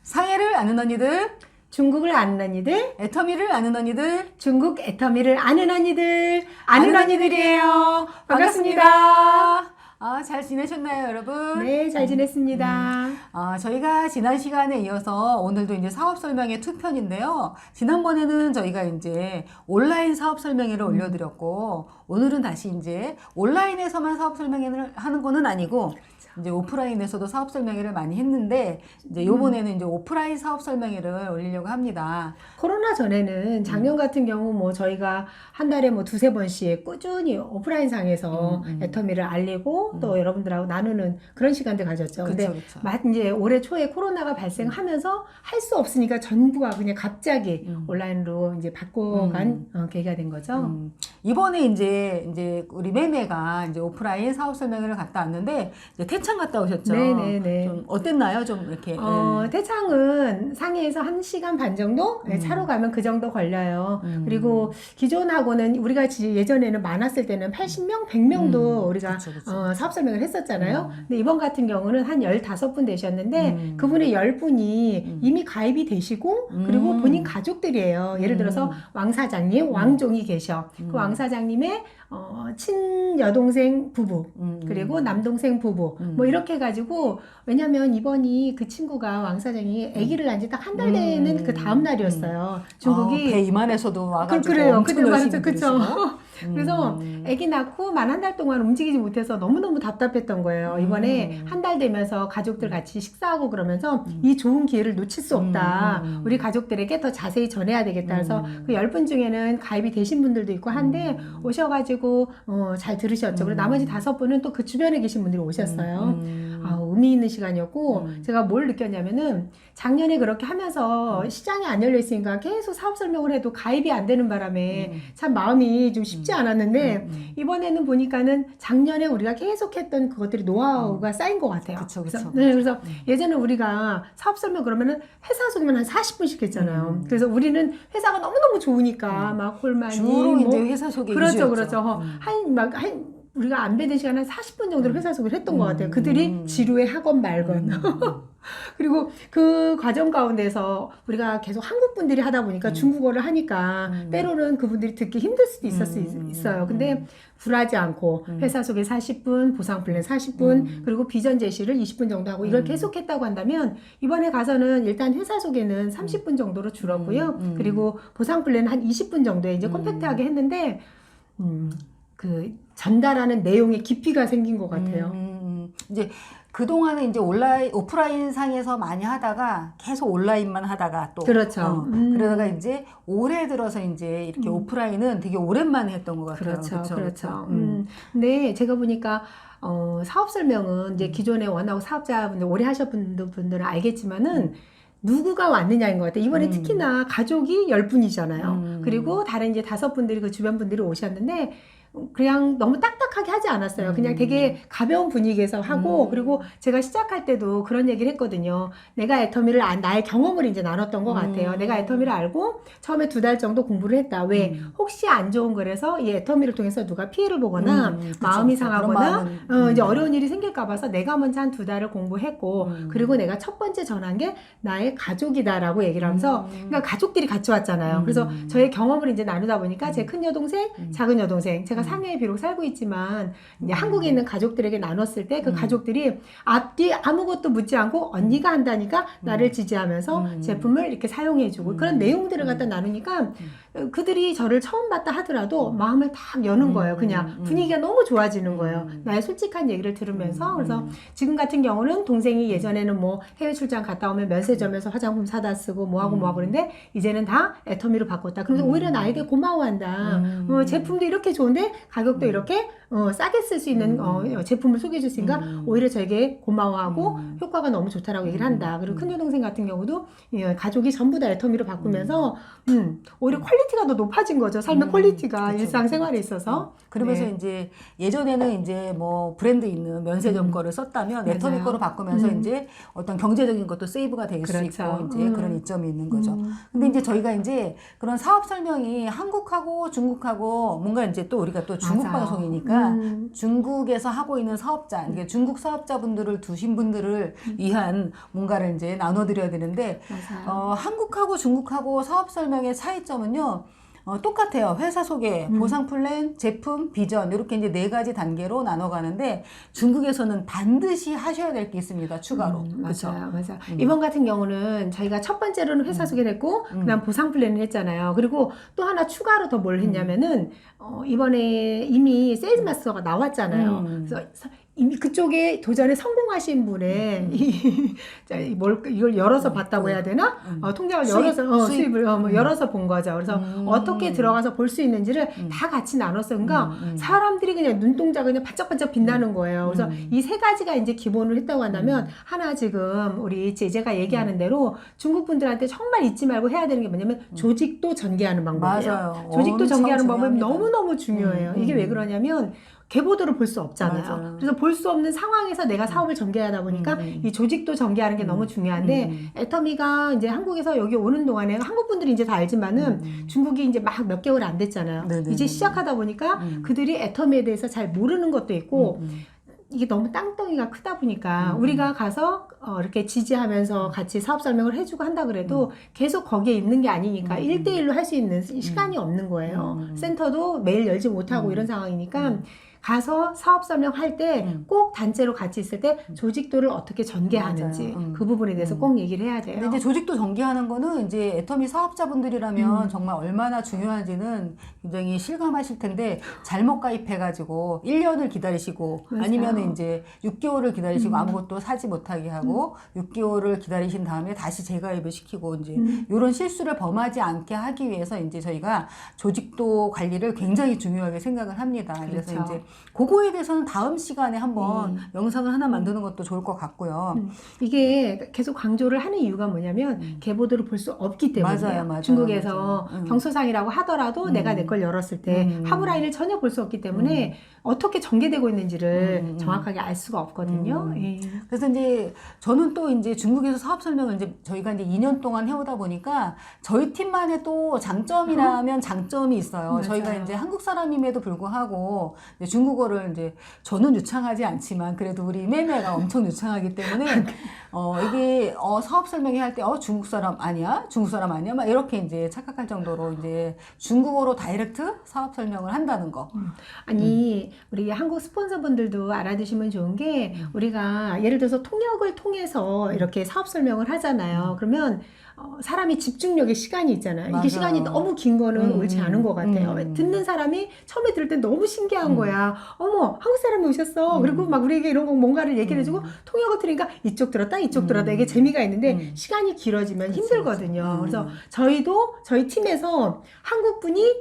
상해를 아는 언니들, 중국을 아는 언니들, 애터미를 아는 언니들, 중국 애터미를 아는 언니들, 아는 언니들이에요. 반갑습니다. 잘 지내셨나요, 여러분? 네, 잘 지냈습니다. 저희가 지난 시간에 이어서 오늘도 이제 사업 설명회 2편인데요. 지난번에는 저희가 이제 온라인 사업 설명회를 올려드렸고, 오늘은 다시 이제 온라인에서만 사업 설명회를 하는 거는 아니고, 이제 오프라인에서도 사업 설명회를 많이 했는데, 이제 요번에는 이제 오프라인 사업 설명회를 올리려고 합니다. 코로나 전에는 작년 같은 경우 뭐 저희가 한 달에 뭐 두세 번씩 꾸준히 오프라인 상에서 애터미를 알리고 또 여러분들하고 나누는 그런 시간들 가졌죠. 근데 그쵸. 이제 올해 초에 코로나가 발생하면서 할 수 없으니까 전부가 그냥 갑자기 온라인으로 이제 바꿔간 계기가 된 거죠. 이번에 이제 우리 매매가 이제 오프라인 사업 설명회를 갔다 왔는데, 이제 태창 갔다 오셨죠? 네네네. 좀 어땠나요? 좀 이렇게. 태창은 상해에서 1시간 반 정도? 차로 가면 그 정도 걸려요. 그리고 기존하고는 우리가 예전에는 많았을 때는 80명, 100명도 우리가 그쵸. 사업 설명을 했었잖아요. 근데 이번 같은 경우는 한 15분 되셨는데 그분의 10분이 이미 가입이 되시고 그리고 본인 가족들이에요. 예를 들어서 왕 사장님, 왕종이 계셔. 그 왕 사장님의 친여동생 부부 그리고 남동생 부부 뭐 이렇게 해가지고 왜냐면 이번이 그 친구가 왕 사장이 아기를 낳은 지 딱 한 달 되는 그 다음 날이었어요. 중국이 배 이만해서도 와가지고 그래요. 엄청 그때 열심히 말했죠. 그쵸. 들으시고. 그래서 아기 낳고 만 한 달 동안 움직이지 못해서 너무너무 답답했던 거예요. 이번에 한 달 되면서 가족들 같이 식사하고 그러면서 이 좋은 기회를 놓칠 수 없다. 우리 가족들에게 더 자세히 전해야 되겠다. 그래서 그 10분 중에는 가입이 되신 분들도 있고 한데 오셔가지고 잘 들으셨죠. 그리고 나머지 5분은 또 그 주변에 계신 분들이 오셨어요. 의미 있는 시간이었고 제가 뭘 느꼈냐면은 작년에 그렇게 하면서 시장이 안 열려 있으니까 계속 사업 설명을 해도 가입이 안 되는 바람에 참 마음이 좀 쉽지 않았는데 이번에는 보니까는 작년에 우리가 계속 했던 그것들이 노하우가 쌓인 것 같아요. 그쵸. 그래서 예전에 우리가 사업 설명 그러면은 회사 소개만 한 40분씩 했잖아요. 그래서 우리는 회사가 너무너무 좋으니까 막 홀만 주로 이제 회사 소개 위주였죠. 그렇죠. 우리가 안 뵈는 시간 한 40분 정도로 회사 소개를 했던 것 같아요. 그들이 지루해 하건 말건. 그리고 그 과정 가운데서 우리가 계속 한국 분들이 하다 보니까 중국어를 하니까 때로는 그분들이 듣기 힘들 수도 있어요. 근데 굴하지 않고 회사 소개 40분, 보상 플랜 40분, 그리고 비전 제시를 20분 정도 하고 이걸 계속 했다고 한다면 이번에 가서는 일단 회사 소개는 30분 정도로 줄었고요. 그리고 보상 플랜 한 20분 정도에 이제 컴팩트하게 했는데 그 전달하는 내용의 깊이가 생긴 것 같아요. 이제 그동안은 이제 오프라인 상에서 많이 하다가 계속 온라인만 하다가 또. 그렇죠. 그러다가 이제 올해 들어서 이제 이렇게 오프라인은 되게 오랜만에 했던 것 같아요. 그렇죠. 근데 제가 보니까 사업 설명은 이제 기존에 워낙 사업자분들 오래 하셨던 분들은 알겠지만은 누구가 왔느냐인 것 같아요. 이번에 특히나 가족이 10분이잖아요. 그리고 다른 이제 5분들이 그 주변 분들이 오셨는데 그냥 너무 딱딱하게 하지 않았어요. 그냥 되게 가벼운 분위기에서 하고 그리고 제가 시작할 때도 그런 얘기를 했거든요. 내가 애터미를 나의 경험을 이제 나눴던 것 같아요. 내가 애터미를 알고 처음에 2달 정도 공부를 했다. 왜? 혹시 안 좋은 거라서 이 애터미를 통해서 누가 피해를 보거나 마음이 상하거나 이제 어려운 일이 생길까 봐서 내가 먼저 한 2달을 공부했고 그리고 내가 첫 번째 전한 게 나의 가족이다라고 얘기를 하면서 그러니까 가족들이 같이 왔잖아요. 그래서 저의 경험을 이제 나누다 보니까 제 큰 여동생, 작은 여동생 제가 상해에 비록 살고 있지만 이제 한국에 있는 가족들에게 나눴을 때 그 가족들이 앞뒤 아무것도 묻지 않고 언니가 한다니까 나를 지지하면서 제품을 이렇게 사용해주고 그런 내용들을 갖다 나누니까 그들이 저를 처음 봤다 하더라도 마음을 딱 여는 거예요. 그냥 분위기가 너무 좋아지는 거예요. 나의 솔직한 얘기를 들으면서 그래서 지금 같은 경우는 동생이 예전에는 뭐 해외 출장 갔다 오면 면세점에서 화장품 사다 쓰고 뭐하고 그런데 이제는 다 애터미로 바꿨다. 그래서 오히려 나에게 고마워한다. 제품도 이렇게 좋은데 가격도 이렇게 싸게 쓸 수 있는 제품을 소개해 줬으니까 오히려 저에게 고마워하고 효과가 너무 좋다라고 얘기를 한다. 그리고 큰 여동생 같은 경우도 가족이 전부 다 애터미로 바꾸면서 오히려 퀄리티가 더 높아진 거죠. 삶의 퀄리티가 일상생활에 있어서. 그러면서 이제 예전에는 이제 뭐 브랜드 있는 면세점 거를 썼다면 애터미 거로 바꾸면서 이제 어떤 경제적인 것도 세이브가 될 수 있고 이제 그런 이점이 있는 거죠. 근데 이제 저희가 이제 그런 사업 설명이 한국하고 중국하고 뭔가 이제 또 우리가 또 중국 방송이니까 아니라 중국에서 하고 있는 사업자, 이게 중국 사업자분들을 두신 분들을 위한 뭔가를 이제 나눠드려야 되는데, 맞아요. 한국하고 중국하고 사업 설명의 차이점은요. 똑같아요. 회사 소개, 보상 플랜, 제품, 비전 이렇게 이제 4가지 단계로 나눠가는데 중국에서는 반드시 하셔야 될 게 있습니다. 추가로. 그렇죠? 맞아요, 맞아요. 이번 같은 경우는 저희가 첫 번째로는 회사 소개를 했고, 그다음 보상 플랜을 했잖아요. 그리고 또 하나 추가로 더 뭘 했냐면은 이번에 이미 세일즈 마스터가 나왔잖아요. 그래서 이미 그쪽에 도전에 성공하신 분의 이걸 열어서 봤다고 해야 되나? 통장을 열어서 수입을 열어서 본 거죠. 그래서 어떻게 들어가서 볼 수 있는지를 다 같이 나눴어. 그러니까 사람들이 그냥 눈동자가 그냥 반짝반짝 빛나는 거예요. 그래서 이 3가지가 이제 기본으로 했다고 한다면 하나 지금 우리 제가 얘기하는 대로 중국 분들한테 정말 잊지 말고 해야 되는 게 뭐냐면 조직도 전개하는 방법이에요. 맞아요. 조직도 전개하는 방법이 중요합니다. 너무너무 중요해요. 이게 왜 그러냐면 계보도를 볼 수 없잖아요. 맞아요. 그래서 볼 수 없는 상황에서 내가 사업을 전개하다 보니까 이 조직도 전개하는 게 너무 중요한데 애터미가 이제 한국에서 여기 오는 동안에 한국 분들이 이제 다 알지만은 중국이 이제 막 몇 개월 안 됐잖아요. 네네네. 이제 시작하다 보니까 그들이 애터미에 대해서 잘 모르는 것도 있고 이게 너무 땅덩이가 크다 보니까 우리가 가서 이렇게 지지하면서 같이 사업 설명을 해주고 한다 그래도 계속 거기에 있는 게 아니니까 1대1로 할 수 있는 시간이 없는 거예요. 센터도 매일 열지 못하고 이런 상황이니까 가서 사업 설명할 때 꼭 단체로 같이 있을 때 조직도를 어떻게 전개하는지 그 부분에 대해서 꼭 얘기를 해야 돼요. 근데 이제 조직도 전개하는 거는 이제 애터미 사업자분들이라면 정말 얼마나 중요한지는 굉장히 실감하실 텐데 잘못 가입해가지고 1년을 기다리시고 맞아요. 아니면 이제 6개월을 기다리시고 아무것도 사지 못하게 하고 6개월을 기다리신 다음에 다시 재가입을 시키고 이제 이런 실수를 범하지 않게 하기 위해서 이제 저희가 조직도 관리를 굉장히 중요하게 생각을 합니다. 그래서 그렇죠. 이제 그거에 대해서는 다음 시간에 한번 영상을 하나 만드는 것도 좋을 것 같고요. 이게 계속 강조를 하는 이유가 뭐냐면 계보도를 볼 수 없기 때문이에요. 맞아요. 중국에서 맞아요. 경소상이라고 하더라도 내가 내 걸 열었을 때 하부라인을 전혀 볼 수 없기 때문에 어떻게 전개되고 있는지를 정확하게 알 수가 없거든요. 예. 그래서 이제 저는 또 이제 중국에서 사업 설명을 이제 저희가 이제 2년 동안 해오다 보니까 저희 팀만의 또 장점이라면 장점이 있어요. 맞아요. 저희가 이제 한국 사람임에도 불구하고 이제 중국어를 이제 저는 유창하지 않지만 그래도 우리 매매가 엄청 유창하기 때문에 이게 사업 설명회 할 때 중국 사람 아니야? 중국 사람 아니야? 막 이렇게 이제 착각할 정도로 이제 중국어로 다이렉트 사업 설명을 한다는 거. 아니 우리 한국 스폰서분들도 알아두시면 좋은 게 우리가 예를 들어서 통역을 통해서 이렇게 사업 설명을 하잖아요. 그러면 사람이 집중력의 시간이 있잖아요. 맞아요. 이게 시간이 너무 긴 거는 옳지 않은 것 같아요. 듣는 사람이 처음에 들을 때 너무 신기한 거야. 어머, 한국 사람이 오셨어. 그리고 막 우리에게 이런 거 뭔가를 얘기를 해주고 통역을 들으니까 이쪽 들었다, 이쪽 들었다. 이게 재미가 있는데 시간이 길어지면 힘들거든요. 그래서 저희 팀에서 한국 분이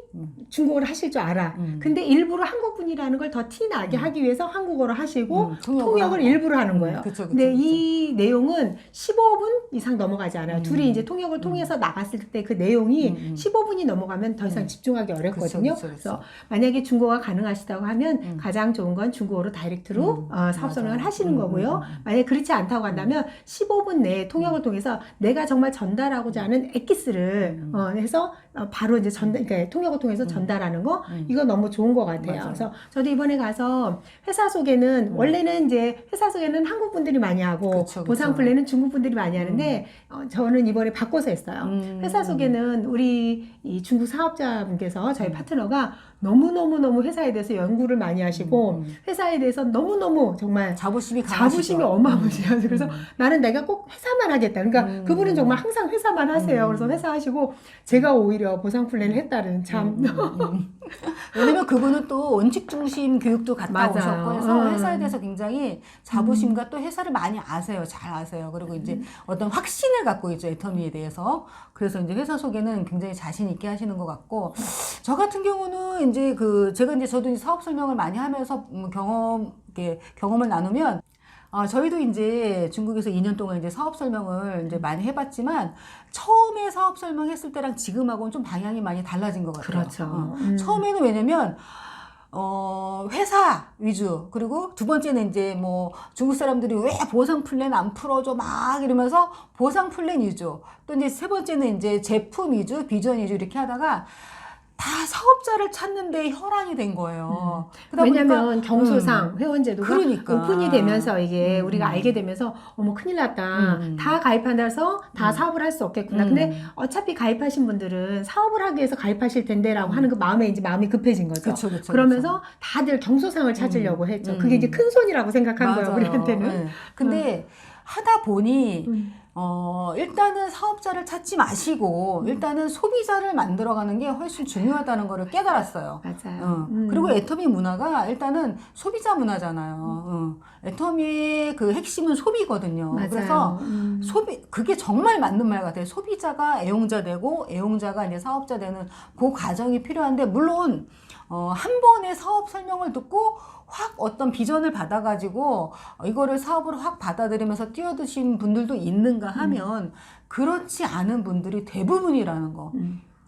중국어를 하실 줄 알아. 근데 일부러 한국 분이라는 걸 더 티나게 하기 위해서 한국어를 하시고 통역을 일부러 하는 거예요. 근데 이 내용은 15분 이상 넘어가지 않아요. 둘이 이제 통역을 통해서 나갔을 때 그 내용이 15분이 넘어가면 더 이상 집중하기 어렵거든요. 그래서 만약에 중국어가 가능하시다고 하면 가장 좋은 건 중국어로 다이렉트로 사업 설명을 하시는 거고요. 만약에 그렇지 않다고 한다면 15분 내에 통역을 통해서 내가 정말 전달하고자 하는 엑기스를 해서 바로 이제 그러니까 통역을 통해서 전달하는 거 이거 너무 좋은 것 같아요. 맞아요. 그래서 저도 이번에 가서 회사 소개는 원래는 이제 회사 소개는 한국 분들이 많이 하고 그쵸. 보상 플랜은 중국 분들이 많이 하는데 저는 이번에 바꿔서 했어요. 회사 소개는 우리 이 중국 사업자분께서 저희 파트너가 너무너무 회사에 대해서 연구를 많이 하시고 회사에 대해서 너무너무 정말 자부심이 강하시죠. 자부심이 어마무시하죠. 그래서 나는 내가 꼭 회사만 하겠다. 그러니까 그분은 정말 항상 회사만 하세요. 그래서 회사 하시고 제가 오히려 보상 플랜을 했다는 참. 왜냐면 그분은 또 원칙 중심 교육도 갔다 맞아. 오셨고 해서 회사에 대해서 굉장히 자부심과 또 회사를 많이 아세요. 잘 아세요. 그리고 이제 어떤 확신을 갖고 있죠. 애터미에 대해서. 그래서 이제 회사 소개는 굉장히 자신 있게 하시는 것 같고 저 같은 경우는 이제 제가 이제 저도 이제 사업 설명을 많이 하면서 경험을 나누면 저희도 이제 중국에서 2년 동안 이제 사업 설명을 이제 많이 해봤지만 처음에 사업 설명했을 때랑 지금하고는 좀 방향이 많이 달라진 것 같아요. 그렇죠. 처음에는 왜냐면 회사 위주 그리고 두 번째는 이제 뭐 중국 사람들이 왜 보상 플랜 안 풀어줘 막 이러면서 보상 플랜 위주 또 이제 세 번째는 이제 제품 위주 비전 위주 이렇게 하다가 다 사업자를 찾는데 혈안이 된 거예요. 그러다 보니까 왜냐면 경소상 회원제도가 그러니까. 오픈이 되면서 이게 우리가 알게 되면서 어머 큰일 났다. 다 가입한다서 다 사업을 할 수 없겠구나. 근데 어차피 가입하신 분들은 사업을 하기 위해서 가입하실 텐데라고 하는 그 마음이 급해진 거죠. 그쵸, 그쵸, 그러면서 다들 경소상을 찾으려고 했죠. 그게 이제 큰 손이라고 생각한 거예요, 우리한테는. 네. 근데 하다 보니 일단은 사업자를 찾지 마시고 일단은 소비자를 만들어가는 게 훨씬 중요하다는 거를 깨달았어요. 맞아요. 그리고 애터미 문화가 일단은 소비자 문화잖아요. 애터미의 그 핵심은 소비거든요. 맞아요. 그래서 그게 정말 맞는 말 같아요. 소비자가 애용자 되고 애용자가 이제 사업자 되는 그 과정이 필요한데 물론 한 번의 사업 설명을 듣고 확 어떤 비전을 받아가지고 이거를 사업으로 확 받아들이면서 뛰어드신 분들도 있는가 하면 그렇지 않은 분들이 대부분이라는 거.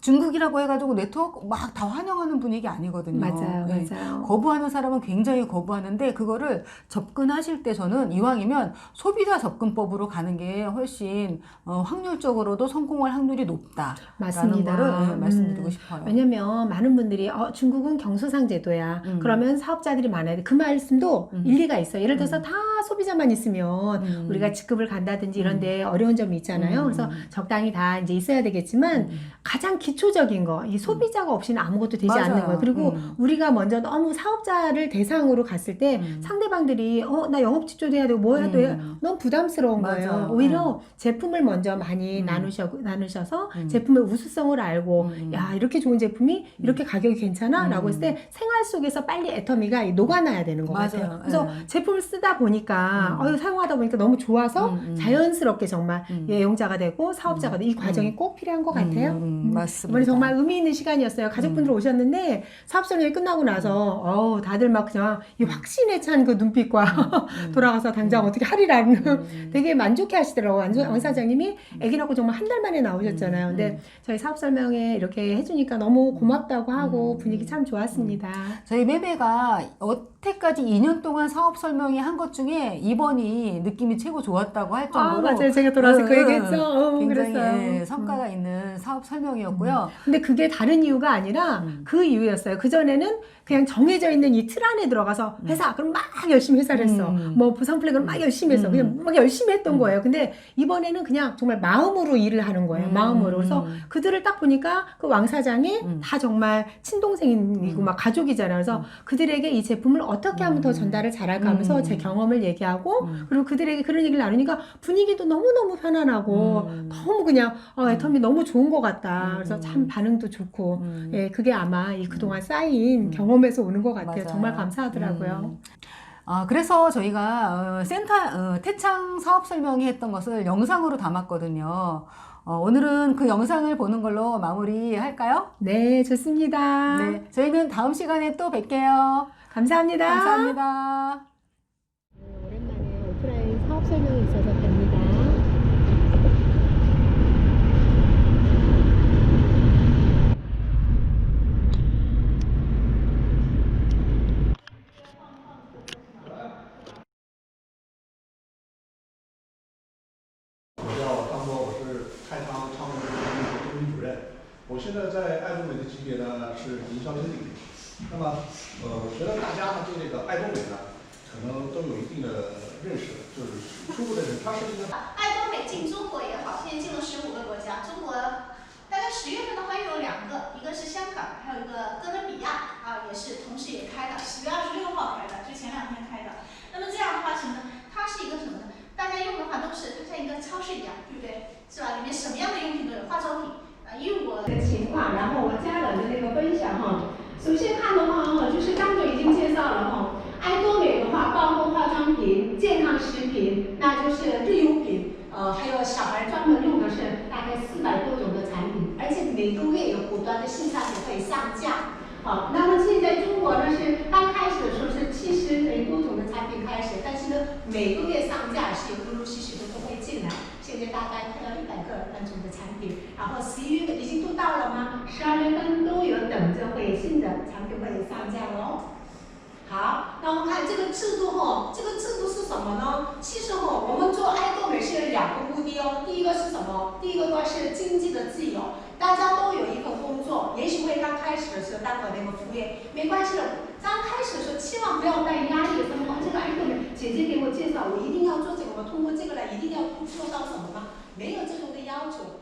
중국이라고 해가지고 네트워크 막 다 환영하는 분위기 아니거든요. 맞아요, 네. 맞아요. 거부하는 사람은 굉장히 거부하는데 그거를 접근하실 때 저는 이왕이면 소비자 접근법으로 가는 게 훨씬 확률적으로도 성공할 확률이 높다라는 맞습니다. 거를 말씀드리고 싶어요. 왜냐면 많은 분들이 중국은 경소상 제도야. 그러면 사업자들이 많아야 돼. 그 말씀도 일리가 있어요. 예를 들어서 다 소비자만 있으면 우리가 직급을 간다든지 이런데 어려운 점이 있잖아요. 그래서 적당히 다 이제 있어야 되겠지만 가장 기초적인 거, 이 소비자가 없이는 아무것도 되지 맞아요. 않는 거예요. 그리고 우리가 먼저 너무 사업자를 대상으로 갔을 때 상대방들이 나 영업직조도 해야 되고 뭐 해야 돼? 너무 부담스러운 거예요. 맞아요. 오히려 제품을 먼저 많이 나누셔서 제품의 우수성을 알고 야 이렇게 좋은 제품이 이렇게 가격이 괜찮아? 라고 했을 때 생활 속에서 빨리 애터미가 녹아나야 되는 것 맞아요. 같아요. 그래서 네. 제품을 쓰다 보니까 사용하다 보니까 너무 좋아서 자연스럽게 정말 애용자가 되고 사업자가 되고 이 과정이 꼭 필요한 것 같아요. 맞습니다. 이번에 정말 의미 있는 시간이었어요. 가족분들 오셨는데 사업설명이 끝나고 나서 다들 막 그냥 이 확신에 찬 그 눈빛과 돌아가서 당장 어떻게 하리라는 되게 만족해 하시더라고요. 왕 사장님이 아기 낳고 정말 한 달 만에 나오셨잖아요. 근데 저희 사업설명회 이렇게 해주니까 너무 고맙다고 하고 분위기 참 좋았습니다. 저희 매매가 여태까지 2년 동안 사업 설명회 한 것 중에 이번이 느낌이 최고 좋았다고 할 정도로 맞아요. 제가 돌아와서 그 얘기 했죠. 굉장히 그랬어요. 성과가 있는 사업 설명이었고요. 근데 그게 다른 이유가 아니라 그 이유였어요. 그전에는 그냥 정해져 있는 이 틀 안에 들어가서 회사, 그럼 막 열심히 회사를 했어. 뭐 부상플래그를 막 열심히 했어. 그냥 막 열심히 했던 거예요. 근데 이번에는 그냥 정말 마음으로 일을 하는 거예요. 마음으로. 그래서 그들을 딱 보니까 그 왕 사장이 다 정말 친동생이고 막 가족이잖아요. 그래서 그들에게 이 제품을 어떻게 하면 더 전달을 잘할까 하면서 제 경험을 얘기하고 그리고 그들에게 그런 얘기를 나누니까 분위기도 너무너무 편안하고 너무 그냥 애터미 너무 좋은 것 같다. 그래서 참 반응도 좋고 예, 그게 아마 이 그동안 쌓인 경험에서 오는 것 같아요. 맞아요. 정말 감사하더라고요. 그래서 저희가 태창 사업 설명회 했던 것을 영상으로 담았거든요. 오늘은 그 영상을 보는 걸로 마무리할까요? 네, 좋습니다. 네, 저희는 다음 시간에 또 뵐게요. 감사합니다. 감사합니다. 오랜만에 오프라인 사업 설명이 있어서 뵙니다.我现在在爱多美的级别呢是营销经理。那么，我觉得大家呢对这个爱多美呢，可能都有一定的认识，就是初步的认识。它是一个爱多美进中国也好，现在进了15个国家。中国大概10月份的话又有2个，一个是香港，还有一个哥伦比亚也是同时也开的，10月26号开的，就前2天开的。那么这样的话什么呢？它是一个什么呢？大家用的话都是它像一个超市一样，对不对？是吧？里面什么样的用品都有，化妆品。因为我的情况，然后我家人的那个分享哈。首先看的话哈，就是刚才已经介绍了哈，爱多美的话包括化妆品、健康食品，那就是日用品，还有小孩专门用的是大概400多种的产品，而且每个月有不断的新产品会上架。好，那么现在中国呢是刚开始的时候是70多种的产品开始，但是呢每个月上架是有陆陆续续的都会进来。现在大概快要100个那种的产品，然后11月份已经都到了吗？12月份都有等着会新的产品会上架喽。好，那我们看这个制度哈，这个制度是什么呢？其实哈，我们做爱多美是有2个目的哦。第一个是什么？第一个的话是经济的自由，大家都有一份工作，也许会刚开始的时候当个那个服务员，没关系的。刚开始的时候，千万不要带压力，什么这个爱多美姐姐给我介绍，我一定要做这个，我通过这个来一定要做到什么吗？没有这种的要求。